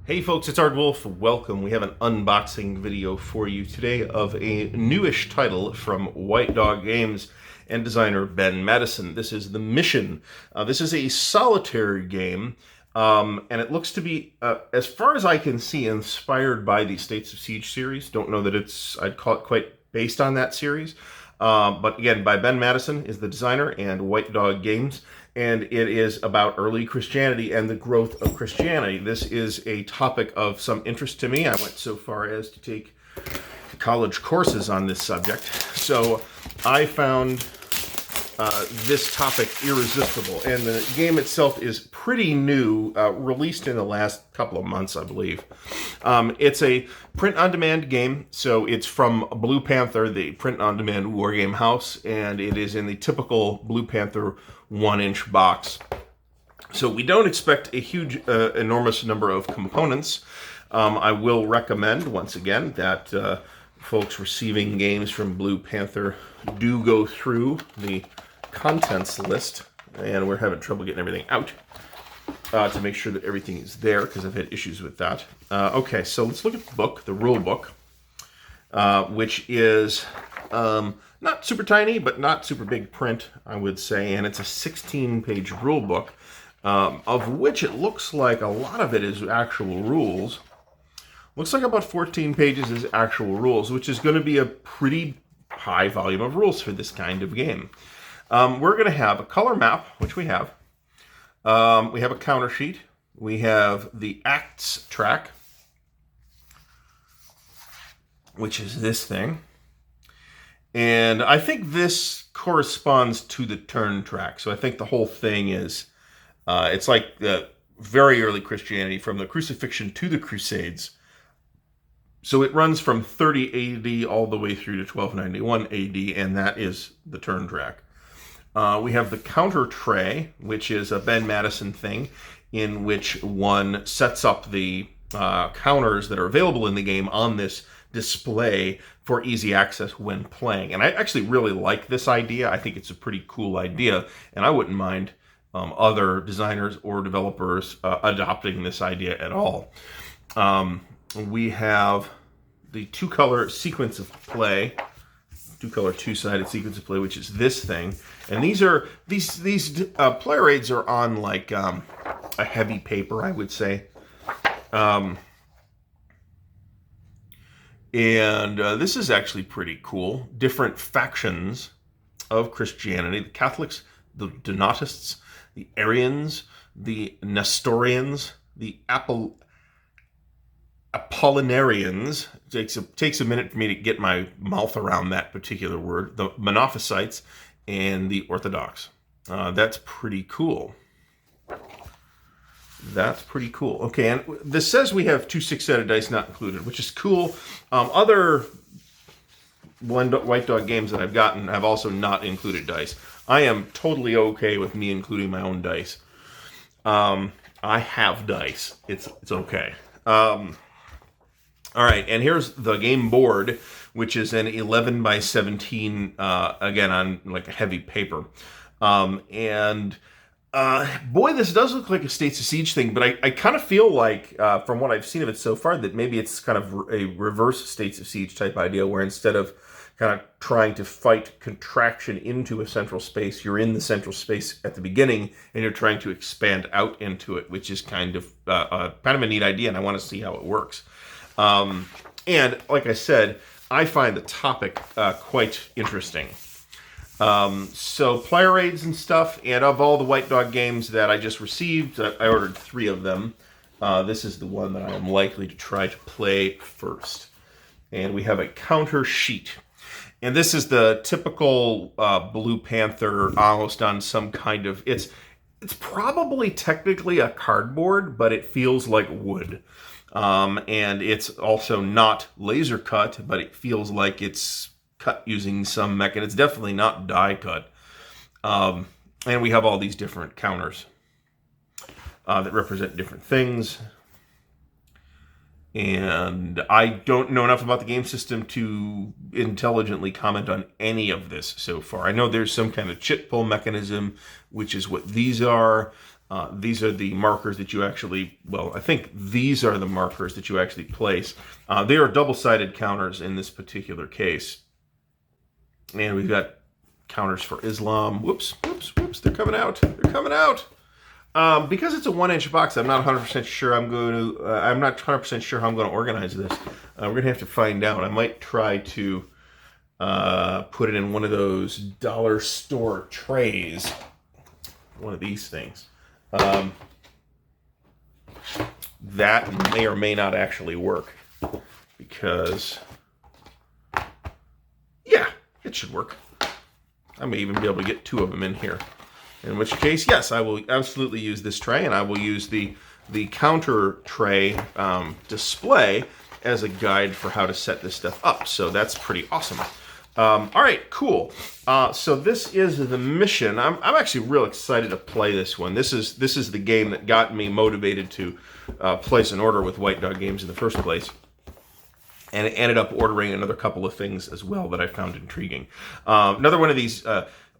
Hey folks, it's Ardwulf. Welcome. We have an unboxing video for you today of a newish title from White Dog Games and designer Ben Madison. This is The Mission. This is a solitaire game, and it looks to be, as far as I can see, inspired by the States of Siege series. Don't know that I'd call it quite based on that series. But again, by Ben Madison is the designer and White Dog Games. And it is about early Christianity and the growth of Christianity. This is a topic of some interest to me. I went so far as to take college courses on this subject. So I found this topic irresistible. And the game itself is pretty new, released in the last couple of months, I believe. It's a print-on-demand game, so it's from Blue Panther, the print-on-demand wargame house, and it is in the typical Blue Panther 1-inch box. So we don't expect a huge, enormous number of components. I will recommend, once again, that folks receiving games from Blue Panther do go through the contents list, and we're having trouble getting everything out to make sure that everything is there, because I've had issues with that. Okay, so let's look at the book, the rule book, which is not super tiny, but not super big print, I would say, and it's a 16-page rule book, of which it looks like a lot of it is actual rules. Looks like about 14 pages is actual rules, which is going to be a pretty high volume of rules for this kind of game. We're going to have a color map, which we have. We have a counter sheet. We have the acts track, which is this thing. And I think this corresponds to the turn track. So I think the whole thing is, it's like the very early Christianity, from the crucifixion to the Crusades. So it runs from 30 AD all the way through to 1291 AD, and that is the turn track. We have the counter tray, which is a Ben Madison thing, in which one sets up the counters that are available in the game on this display for easy access when playing. And I actually really like this idea. I think it's a pretty cool idea, and I wouldn't mind other designers or developers adopting this idea at all. We have the two-color sequence of play, two-color, two-sided sequence of play, which is this thing. And these player aids are on like a heavy paper, I would say. And this is actually pretty cool. Different factions of Christianity: the Catholics, the Donatists, the Arians, the Nestorians, the Apollinarians. It takes a minute for me to get my mouth around that particular word. The Monophysites and the Orthodox. That's pretty cool. That's pretty cool. Okay, and this says we have 2 6-sided dice not included, which is cool. Other White Dog games that I've gotten have also not included dice. I am totally okay with me including my own dice. I have dice. It's okay. All right, and here's the game board, which is an 11 by 17, again, on like a heavy paper. Boy, this does look like a States of Siege thing, but I kind of feel like, from what I've seen of it so far, that maybe it's kind of a reverse States of Siege type idea, where instead of kind of trying to fight contraction into a central space, you're in the central space at the beginning, and you're trying to expand out into it, which is kind of a neat idea, and I want to see how it works. And like I said, I find the topic quite interesting. So player aids and stuff, and of all the White Dog games that I just received, I ordered 3 of them. This is the one that I am likely to try to play first. And we have a counter sheet. And this is the typical Blue Panther, almost on some kind of... It's probably technically a cardboard, but it feels like wood. And it's also not laser cut, but it feels like it's cut using some mechanism. It's definitely not die cut. And we have all these different counters that represent different things. And I don't know enough about the game system to intelligently comment on any of this so far. I know there's some kind of chit pull mechanism, which is what these are. These are the markers that you actually, well, I think these are the markers that you actually place. They are double-sided counters in this particular case. And we've got counters for Islam. Whoops, whoops, whoops, they're coming out. They're coming out. Because it's a 1-inch box, I'm not 100% sure I'm not 100% sure how I'm going to organize this. We're going to have to find out. I might try to put it in one of those dollar store trays. One of these things. That may or may not actually work. Because, yeah, it should work. I may even be able to get 2 of them in here. In which case, yes, I will absolutely use this tray, and I will use the counter tray display as a guide for how to set this stuff up. So that's pretty awesome. All right, cool. So this is the mission. I'm actually real excited to play this one. This is the game that got me motivated to place an order with White Dog Games in the first place. And it ended up ordering another couple of things as well that I found intriguing. Another one of these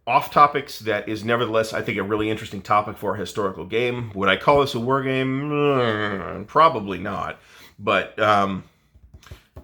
off topics that is nevertheless, I think, a really interesting topic for a historical game. Would I call this a war game? Probably not. But,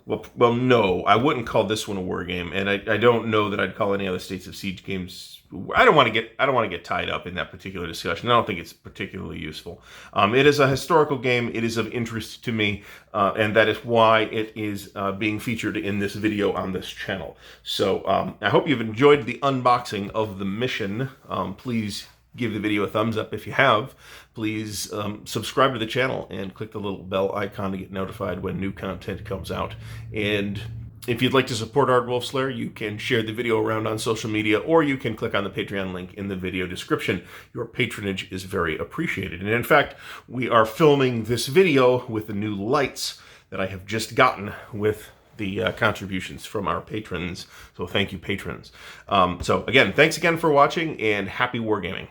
well, no, I wouldn't call this one a war game, and I don't know that I'd call any other States of Siege games. I don't want to get tied up in that particular discussion. I don't think it's particularly useful. It is a historical game. It is of interest to me, and that is why it is being featured in this video on this channel. So I hope you've enjoyed the unboxing of the mission. Please give the video a thumbs up if you have. Please subscribe to the channel and click the little bell icon to get notified when new content comes out. And if you'd like to support Ardwulf's Lair, you can share the video around on social media, or you can click on the Patreon link in the video description. Your patronage is very appreciated. And in fact, we are filming this video with the new lights that I have just gotten with the contributions from our patrons. So thank you, patrons. So again, thanks again for watching, and happy wargaming.